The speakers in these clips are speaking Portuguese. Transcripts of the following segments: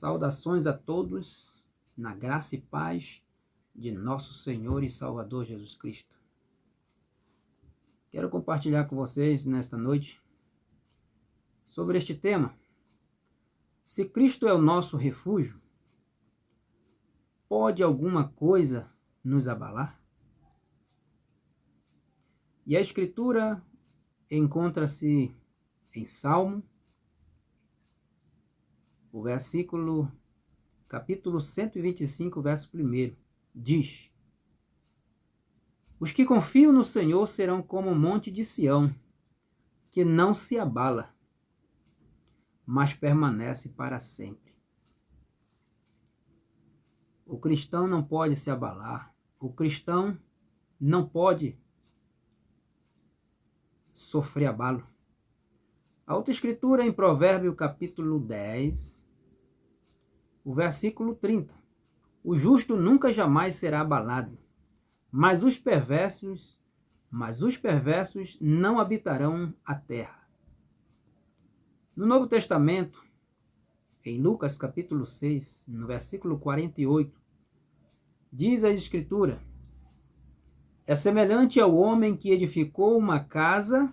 Saudações a todos, na graça e paz de nosso Senhor e Salvador Jesus Cristo. Quero compartilhar com vocês nesta noite sobre este tema. Se Cristo é o nosso refúgio, pode alguma coisa nos abalar? E a Escritura encontra-se em Salmo, o capítulo 125, verso 1, diz: Os que confiam no Senhor serão como o monte de Sião, que não se abala, mas permanece para sempre. O cristão não pode se abalar, o cristão não pode sofrer abalo. A outra escritura em Provérbio capítulo 10, o versículo 30. O justo nunca jamais será abalado, mas os perversos não habitarão a terra. No Novo Testamento, em Lucas capítulo 6, no versículo 48, diz a escritura: É semelhante ao homem que edificou uma casa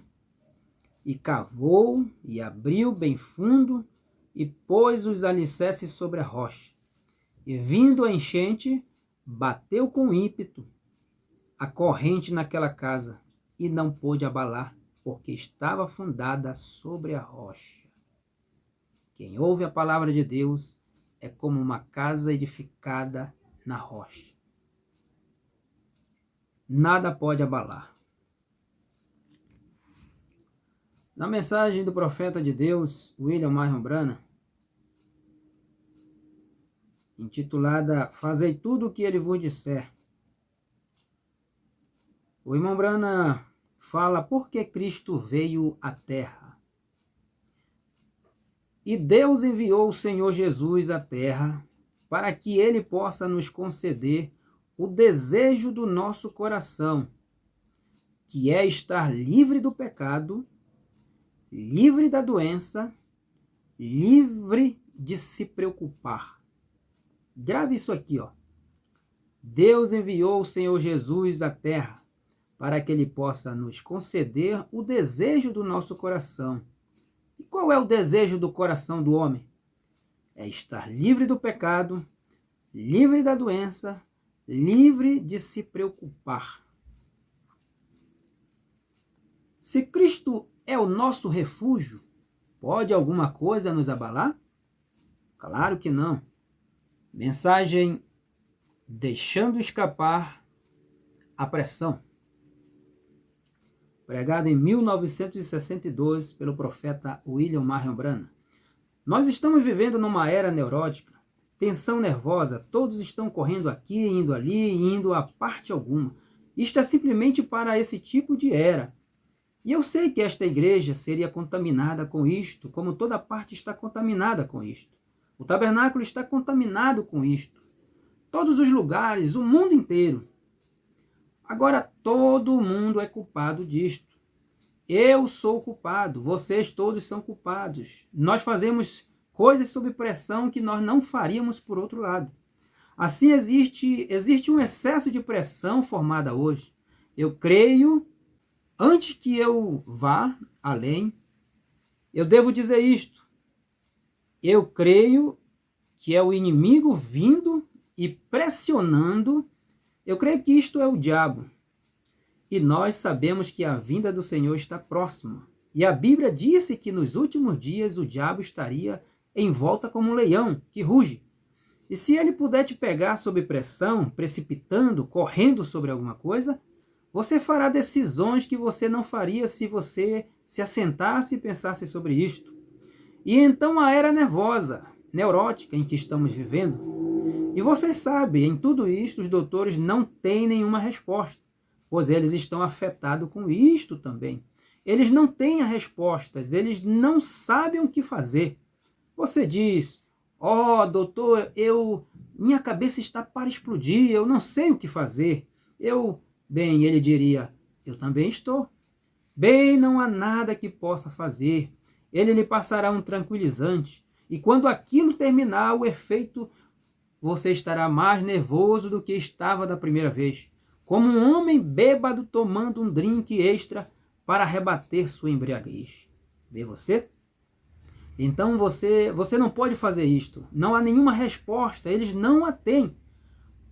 e cavou e abriu bem fundo e pôs os alicerces sobre a rocha. E vindo a enchente, bateu com ímpeto a corrente naquela casa e não pôde abalar, porque estava fundada sobre a rocha. Quem ouve a palavra de Deus é como uma casa edificada na rocha. Nada pode abalar. Na mensagem do profeta de Deus, William Marion Branham, intitulada Fazei tudo o que ele vos disser, o irmão Branham fala por que Cristo veio à terra. E Deus enviou o Senhor Jesus à terra para que ele possa nos conceder o desejo do nosso coração, que é estar livre do pecado, livre da doença, livre de se preocupar. Grave isso aqui, ó. Deus enviou o Senhor Jesus à terra para que ele possa nos conceder o desejo do nosso coração. E qual é o desejo do coração do homem? É estar livre do pecado, livre da doença, livre de se preocupar. Se Cristo é o nosso refúgio, pode alguma coisa nos abalar? Claro que não. Mensagem Deixando Escapar a Pressão, pregada em 1962 pelo profeta William Marion Branham. Nós estamos vivendo numa era neurótica, tensão nervosa, todos estão correndo aqui, indo ali, indo a parte alguma. Isto é simplesmente para esse tipo de era. E eu sei que esta igreja seria contaminada com isto, como toda parte está contaminada com isto. O tabernáculo está contaminado com isto. Todos os lugares, o mundo inteiro. Agora, todo mundo é culpado disto. Eu sou culpado, vocês todos são culpados. Nós fazemos coisas sob pressão que nós não faríamos por outro lado. Assim, existe um excesso de pressão formada hoje. Eu creio. Antes que eu vá além, eu devo dizer isto. Eu creio que é o inimigo vindo e pressionando. Eu creio que isto é o diabo. E nós sabemos que a vinda do Senhor está próxima. E a Bíblia disse que nos últimos dias o diabo estaria em volta como um leão que ruge. E se ele puder te pegar sob pressão, precipitando, correndo sobre alguma coisa, você fará decisões que você não faria se você se assentasse e pensasse sobre isto. E então a era nervosa, neurótica em que estamos vivendo. E vocês sabem, em tudo isto os doutores não têm nenhuma resposta, pois eles estão afetados com isto também. Eles não têm as respostas, eles não sabem o que fazer. Você diz: ó, doutor, minha cabeça está para explodir, eu não sei o que fazer. Bem, ele diria: eu também estou. Bem, não há nada que possa fazer. Ele lhe passará um tranquilizante E quando aquilo terminar, o efeito, você estará mais nervoso do que estava da primeira vez, como um homem bêbado tomando um drink extra para rebater sua embriaguez. Vê você? Então você não pode fazer isto. Não há nenhuma resposta, eles não a têm.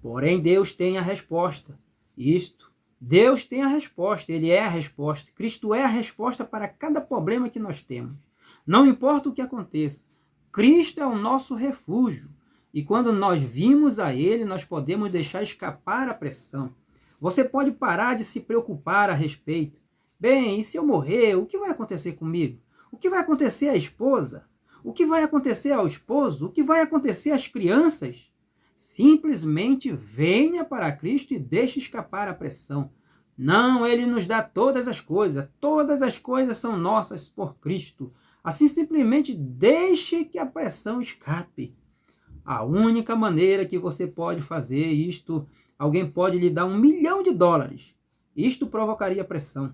Porém, Deus tem a resposta. Deus tem a resposta, Ele é a resposta. Cristo é a resposta para cada problema que nós temos. Não importa o que aconteça, Cristo é o nosso refúgio. E quando nós vimos a Ele, nós podemos deixar escapar a pressão. Você pode parar de se preocupar a respeito. Bem, e se eu morrer, o que vai acontecer comigo? O que vai acontecer à esposa? O que vai acontecer ao esposo? O que vai acontecer às crianças? Simplesmente venha para Cristo e deixe escapar a pressão. Não, Ele nos dá todas as coisas são nossas por Cristo. Assim simplesmente deixe que a pressão escape. A única maneira que você pode fazer isto, alguém pode lhe dar $1 milhão. Isto provocaria pressão.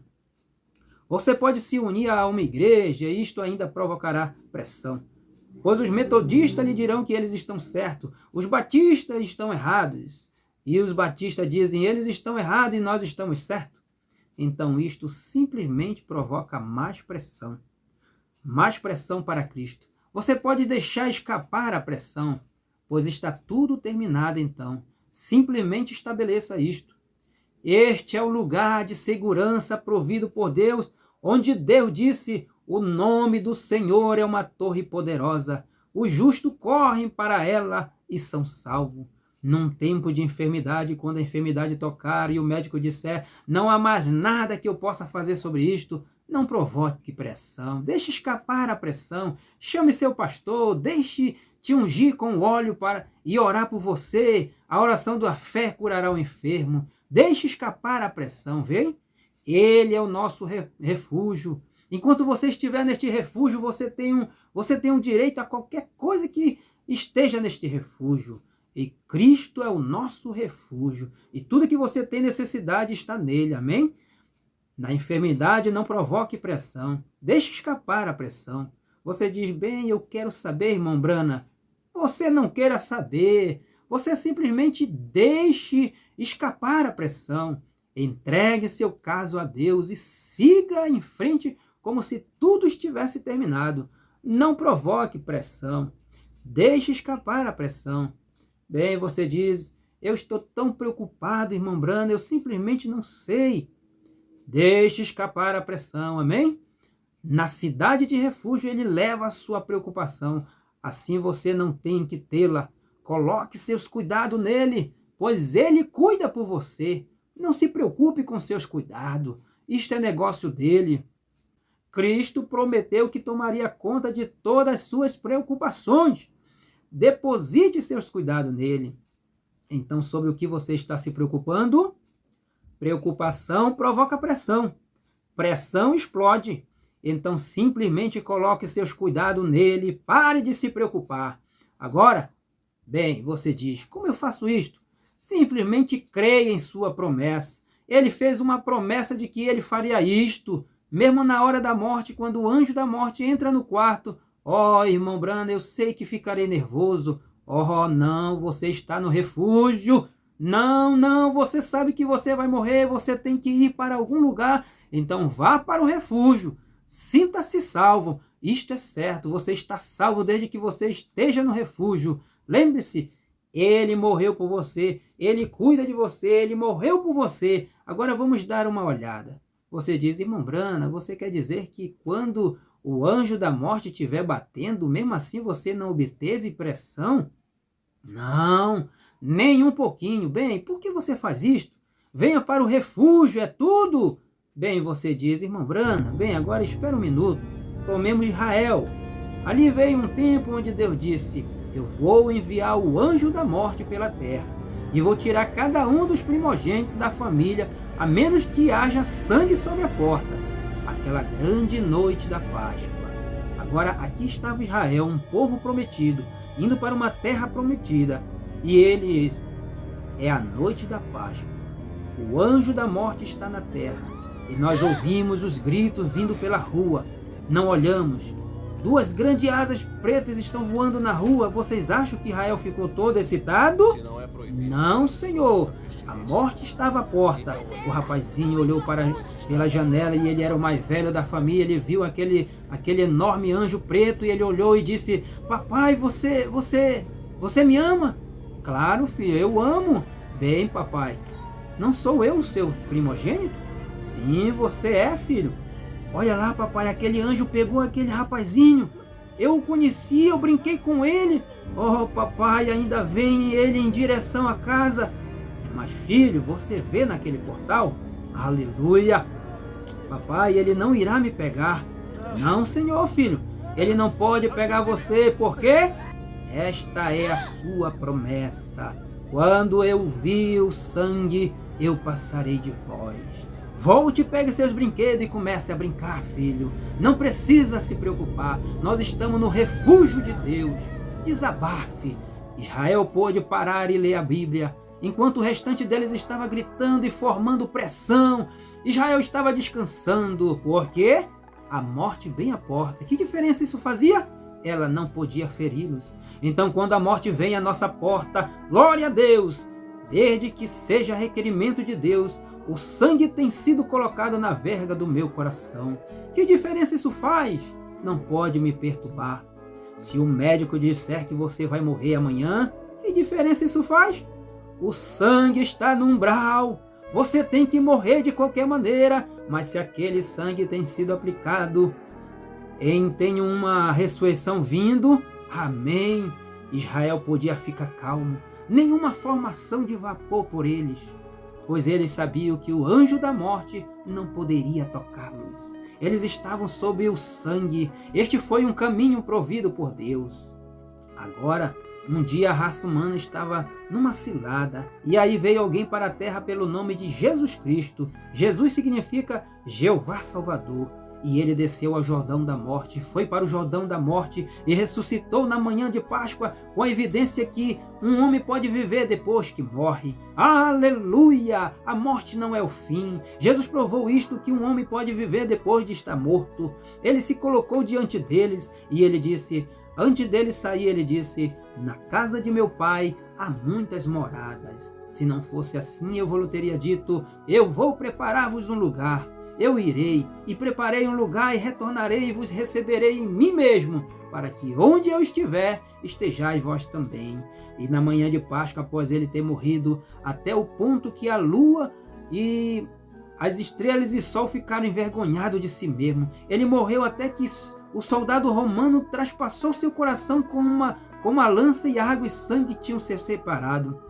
Você pode se unir a uma igreja e isto ainda provocará pressão. Pois os metodistas lhe dirão que eles estão certos, os batistas estão errados. E os batistas dizem, eles estão errados e nós estamos certos. Então isto simplesmente provoca mais pressão. Mais pressão para Cristo. Você pode deixar escapar a pressão, pois está tudo terminado então. Simplesmente estabeleça isto. Este é o lugar de segurança provido por Deus, onde Deus disse, o nome do Senhor é uma torre poderosa. Os justos correm para ela e são salvos. Num tempo de enfermidade, quando a enfermidade tocar e o médico disser, não há mais nada que eu possa fazer sobre isto, não provoque pressão, deixe escapar a pressão, chame seu pastor, deixe te ungir com óleo e orar por você, a oração da fé curará o enfermo, deixe escapar a pressão, vem? Ele é o nosso refúgio. Enquanto você estiver neste refúgio, você tem um direito a qualquer coisa que esteja neste refúgio. E Cristo é o nosso refúgio. E tudo que você tem necessidade está nele, amém? Na enfermidade não provoque pressão. Deixe escapar a pressão. Você diz, bem, eu quero saber, irmão Brana. Você não queira saber. Você simplesmente deixe escapar a pressão. Entregue seu caso a Deus e siga em frente como se tudo estivesse terminado. Não provoque pressão. Deixe escapar a pressão. Bem, você diz, eu estou tão preocupado, irmão Brana, eu simplesmente não sei. Deixe escapar a pressão, amém? Na cidade de refúgio, ele leva a sua preocupação. Assim você não tem que tê-la. Coloque seus cuidados nele, pois ele cuida por você. Não se preocupe com seus cuidados. Isto é negócio dele. Cristo prometeu que tomaria conta de todas as suas preocupações. Deposite seus cuidados nele. Então, sobre o que você está se preocupando? Preocupação provoca pressão. Pressão explode. Então, simplesmente coloque seus cuidados nele. Pare de se preocupar. Agora, bem, você diz, como eu faço isto? Simplesmente creia em sua promessa. Ele fez uma promessa de que ele faria isto, mesmo na hora da morte, quando o anjo da morte entra no quarto. Oh, irmão Brana, eu sei que ficarei nervoso. Oh, não, você está no refúgio. Não, você sabe que você vai morrer, você tem que ir para algum lugar. Então vá para o refúgio. Sinta-se salvo. Isto é certo, você está salvo desde que você esteja no refúgio. Lembre-se, ele morreu por você, ele cuida de você, ele morreu por você. Agora vamos dar uma olhada. Você diz, irmão Brana, você quer dizer que quando o anjo da morte estiver batendo, mesmo assim você não obteve pressão? Não, nem um pouquinho. Bem, por que você faz isto? Venha para o refúgio, é tudo. Bem, você diz, irmão Brana, bem, agora espera um minuto. Tomemos Israel. Ali veio um tempo onde Deus disse, eu vou enviar o anjo da morte pela terra e vou tirar cada um dos primogênitos da família, a menos que haja sangue sobre a porta. Aquela grande noite da Páscoa. Agora aqui estava Israel, um povo prometido, indo para uma terra prometida. E eles, é a noite da Páscoa. O anjo da morte está na terra. E nós ouvimos os gritos vindo pela rua. Não olhamos. duas grandes asas pretas estão voando na rua. Vocês acham que Israel ficou todo excitado? Não, Senhor. A morte estava à porta. O rapazinho olhou pela janela e ele era o mais velho da família. Ele viu aquele enorme anjo preto e ele olhou e disse: papai, você me ama? Claro, filho, eu amo. Bem, papai, não sou eu o seu primogênito? Sim, você é, filho. Olha lá, papai, aquele anjo pegou aquele rapazinho. Eu o conheci, eu brinquei com ele. Oh, papai, ainda vem ele em direção à casa. Mas, filho, você vê naquele portal? Aleluia! Papai, ele não irá me pegar. Não, senhor, filho. Ele não pode pegar você, por quê? Esta é a sua promessa. Quando eu vi o sangue, eu passarei de vós. Volte, pegue seus brinquedos e comece a brincar, filho. Não precisa se preocupar. Nós estamos no refúgio de Deus. Desabafe. Israel pôde parar e ler a Bíblia, enquanto o restante deles estava gritando e formando pressão. Israel estava descansando, porque a morte bem à porta. Que diferença isso fazia? Ela não podia feri-los. Então, quando a morte vem à nossa porta, glória a Deus, desde que seja requerimento de Deus, o sangue tem sido colocado na verga do meu coração. Que diferença isso faz? Não pode me perturbar. Se o médico disser que você vai morrer amanhã, que diferença isso faz? O sangue está no umbral. Você tem que morrer de qualquer maneira, mas se aquele sangue tem sido aplicado, tem uma ressurreição vindo, amém. Israel podia ficar calmo. Nenhuma formação de vapor por eles, pois eles sabiam que o anjo da morte não poderia tocá-los. Eles estavam sob o sangue. Este foi um caminho provido por Deus. Agora, um dia a raça humana estava numa cilada, e aí veio alguém para a terra pelo nome de Jesus Cristo. Jesus significa Jeová Salvador. E ele desceu ao Jordão da morte, foi para o Jordão da morte e ressuscitou na manhã de Páscoa, com a evidência que um homem pode viver depois que morre. Aleluia! A morte não é o fim. Jesus provou isto, que um homem pode viver depois de estar morto. Ele se colocou diante deles e ele disse, antes dele sair, ele disse: na casa de meu pai há muitas moradas. Se não fosse assim, eu vos teria dito: eu vou preparar-vos um lugar. Eu irei e preparei um lugar e retornarei e vos receberei em mim mesmo, para que onde eu estiver, estejais vós também. E na manhã de Páscoa, após ele ter morrido, até o ponto que a lua e as estrelas e sol ficaram envergonhados de si mesmo. Ele morreu até que o soldado romano traspassou seu coração com uma lança, e água e sangue tinham se separado.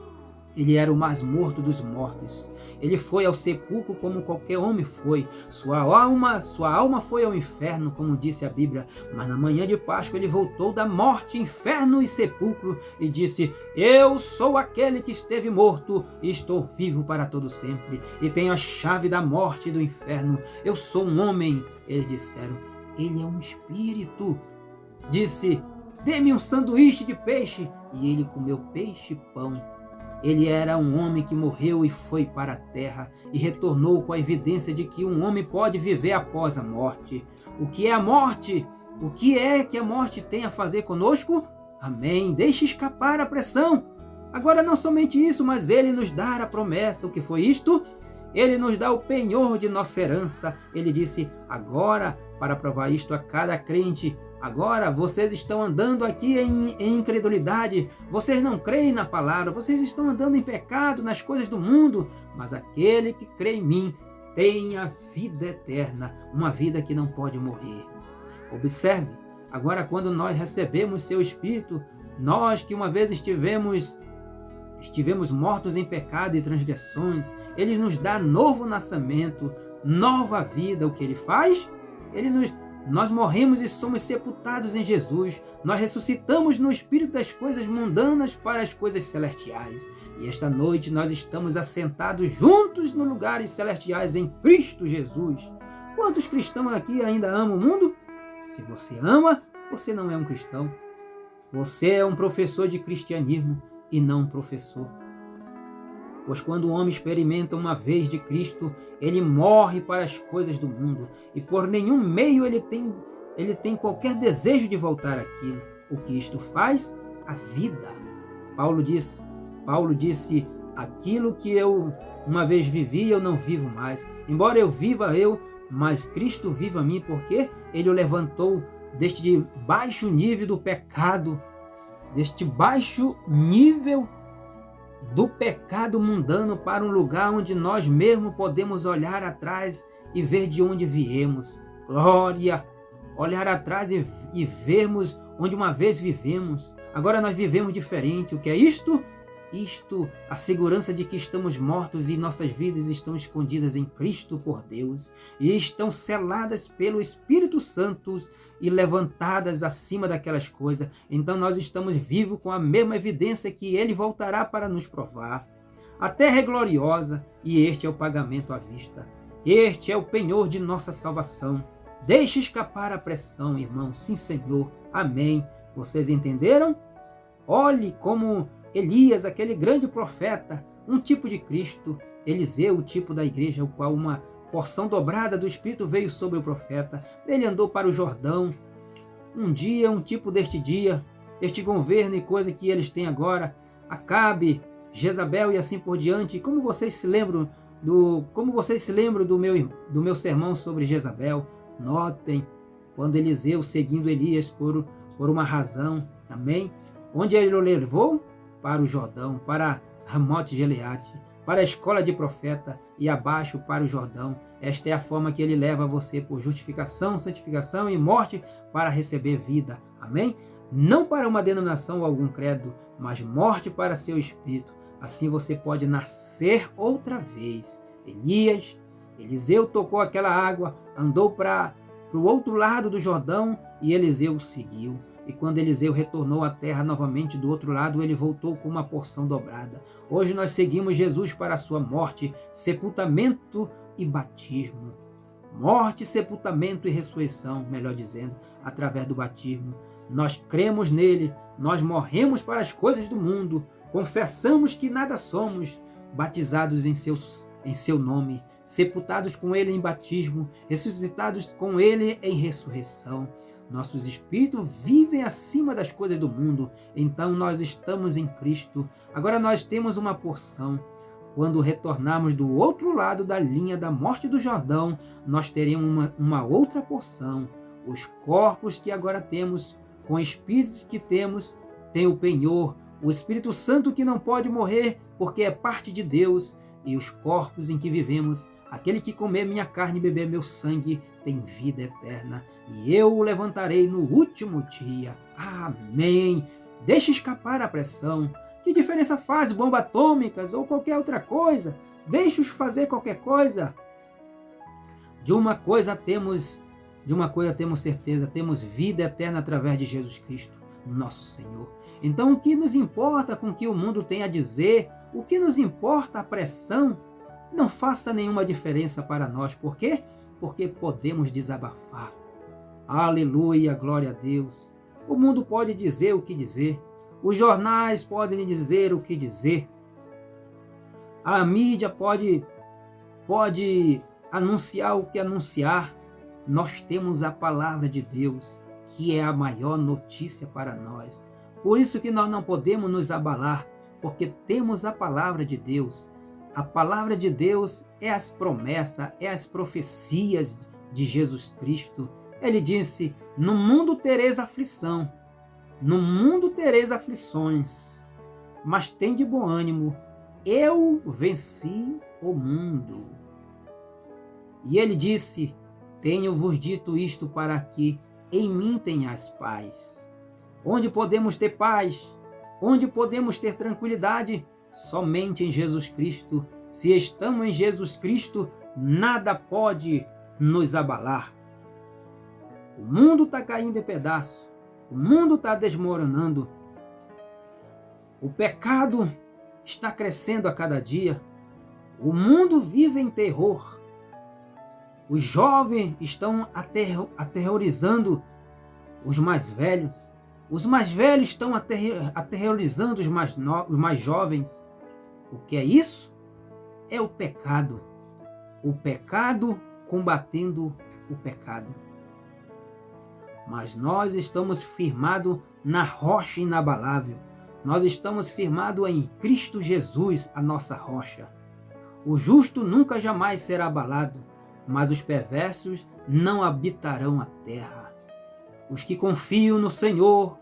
Ele era o mais morto dos mortos. Ele foi ao sepulcro como qualquer homem foi. Sua alma foi ao inferno, como disse a Bíblia. Mas na manhã de Páscoa ele voltou da morte, inferno e sepulcro e disse: eu sou aquele que esteve morto e estou vivo para todo sempre. E tenho a chave da morte e do inferno. Eu sou um homem. Eles disseram: ele é um espírito. Disse: dê-me um sanduíche de peixe. E ele comeu peixe e pão. Ele era um homem que morreu e foi para a terra e retornou com a evidência de que um homem pode viver após a morte. O que é a morte? O que é que a morte tem a fazer conosco? Amém. Deixe escapar a pressão. Agora não somente isso, mas ele nos dá a promessa. O que foi isto? Ele nos dá o penhor de nossa herança. Ele disse: agora, para provar isto a cada crente, agora vocês estão andando aqui em incredulidade, vocês não creem na palavra, vocês estão andando em pecado, nas coisas do mundo, mas aquele que crê em mim tem a vida eterna, uma vida que não pode morrer. Observe, agora quando nós recebemos seu Espírito, nós que uma vez estivemos mortos em pecado e transgressões, ele nos dá novo nascimento, nova vida. O que ele faz? Nós morremos e somos sepultados em Jesus. Nós ressuscitamos no Espírito das coisas mundanas para as coisas celestiais. E esta noite nós estamos assentados juntos nos lugares celestiais em Cristo Jesus. Quantos cristãos aqui ainda amam o mundo? Se você ama, você não é um cristão. Você é um professor de cristianismo e não um professor. Pois quando o homem experimenta uma vez de Cristo, ele morre para as coisas do mundo, e por nenhum meio ele tem ele tem qualquer desejo de voltar àquilo. O que isto faz? A vida. Paulo disse, aquilo que eu uma vez vivi, eu não vivo mais. Embora eu viva, mas Cristo viva a mim, porque ele o levantou deste baixo nível do pecado, deste baixo nível do pecado mundano para um lugar onde nós mesmos podemos olhar atrás e ver de onde viemos. Glória! Olhar atrás e vermos onde uma vez vivemos. Agora nós vivemos diferente. O que é isto? Isto, a segurança de que estamos mortos e nossas vidas estão escondidas em Cristo por Deus e estão seladas pelo Espírito Santo e levantadas acima daquelas coisas. Então nós estamos vivos com a mesma evidência que Ele voltará para nos provar. A terra é gloriosa e este é o pagamento à vista. Este é o penhor de nossa salvação. Deixe escapar a pressão, irmão. Sim, Senhor. Amém. Vocês entenderam? Olhe como Elias, aquele grande profeta, um tipo de Cristo, Eliseu, o tipo da igreja, o qual uma porção dobrada do Espírito veio sobre o profeta. Ele andou para o Jordão. Um dia, um tipo deste dia, este governo e coisa que eles têm agora, Acabe, Jezabel e assim por diante. Como vocês se lembram do meu sermão sobre Jezabel? Notem, quando Eliseu seguindo Elias por uma razão, amém? Onde ele o levou? Para o Jordão, para Ramote Gileade, para a escola de profeta e abaixo para o Jordão. Esta é a forma que ele leva você por justificação, santificação e morte para receber vida. Amém? Não para uma denominação ou algum credo, mas morte para seu espírito. Assim você pode nascer outra vez. Eliseu tocou aquela água, andou para o outro lado do Jordão e Eliseu o seguiu. E quando Eliseu retornou à terra novamente do outro lado, ele voltou com uma porção dobrada. Hoje nós seguimos Jesus para a sua morte, sepultamento e batismo. Morte, sepultamento e ressurreição, melhor dizendo, através do batismo. Nós cremos nele, nós morremos para as coisas do mundo, confessamos que nada somos, batizados em seu nome, sepultados com ele em batismo, ressuscitados com ele em ressurreição. Nossos espíritos vivem acima das coisas do mundo, então nós estamos em Cristo. Agora nós temos uma porção. Quando retornarmos do outro lado da linha da morte do Jordão, nós teremos uma outra porção. Os corpos que agora temos, com o espírito que temos, tem o penhor, o Espírito Santo que não pode morrer porque é parte de Deus, e os corpos em que vivemos, aquele que comer minha carne e beber meu sangue tem vida eterna, e eu o levantarei no último dia. Amém. Deixe escapar a pressão. Que diferença faz bombas atômicas ou qualquer outra coisa? Deixe-os fazer qualquer coisa. De uma coisa temos certeza, temos vida eterna através de Jesus Cristo, nosso Senhor. Então o que nos importa com o que o mundo tem a dizer? O que nos importa a pressão? Não faça nenhuma diferença para nós. Por quê? Porque podemos desabafar. Aleluia, glória a Deus. O mundo pode dizer o que dizer. Os jornais podem dizer o que dizer. A mídia pode anunciar o que anunciar. Nós temos a palavra de Deus, que é a maior notícia para nós. Por isso que nós não podemos nos abalar, porque temos a palavra de Deus. A palavra de Deus é as promessas, é as profecias de Jesus Cristo. Ele disse, no mundo tereis aflição, no mundo tereis aflições, mas tende bom ânimo, eu venci o mundo. E ele disse, tenho-vos dito isto para que em mim tenhais paz. Onde podemos ter paz? Onde podemos ter tranquilidade? Somente em Jesus Cristo. Se estamos em Jesus Cristo, nada pode nos abalar. O mundo está caindo em pedaços. O mundo está desmoronando. O pecado está crescendo a cada dia. O mundo vive em terror. Os jovens estão aterrorizando os mais velhos. Os mais velhos estão aterrorizando os mais jovens. O que é isso? É o pecado. O pecado combatendo o pecado. mas nós estamos firmados na rocha inabalável. Nós estamos firmados em Cristo Jesus, a nossa rocha. O justo nunca jamais será abalado, mas os perversos não habitarão a terra. Os que confiam no Senhor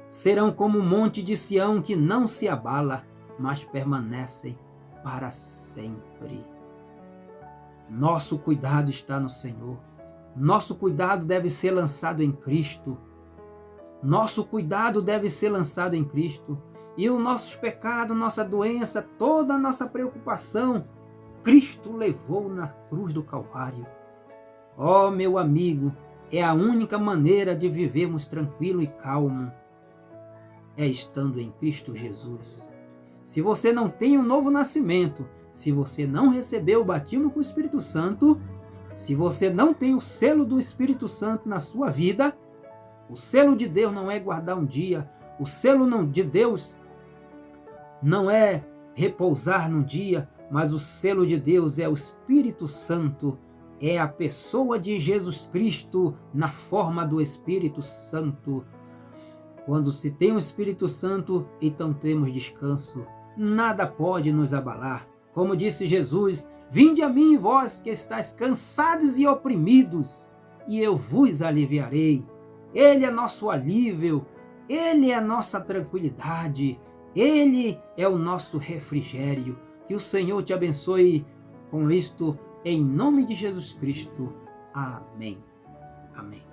serão como o monte de Sião que não se abala, mas permanecem para sempre. Nosso cuidado está no Senhor. Nosso cuidado deve ser lançado em Cristo. Nosso cuidado deve ser lançado em Cristo. E os nossos pecados, nossa doença, toda a nossa preocupação, Cristo levou na cruz do Calvário. Ó, meu amigo, é a única maneira de vivermos tranquilo e calmo, é estando em Cristo Jesus. Se você não tem um novo nascimento, se você não recebeu o batismo com o Espírito Santo, se você não tem o selo do Espírito Santo na sua vida, o selo de Deus não é guardar um dia, o selo de Deus não é repousar num dia, mas o selo de Deus é o Espírito Santo, é a pessoa de Jesus Cristo na forma do Espírito Santo. Quando se tem o Espírito Santo, então temos descanso. Nada pode nos abalar. Como disse Jesus, vinde a mim, vós que estáis cansados e oprimidos, e eu vos aliviarei. Ele é nosso alívio, Ele é nossa tranquilidade, Ele é o nosso refrigério. Que o Senhor te abençoe com isto, em nome de Jesus Cristo. Amém. Amém.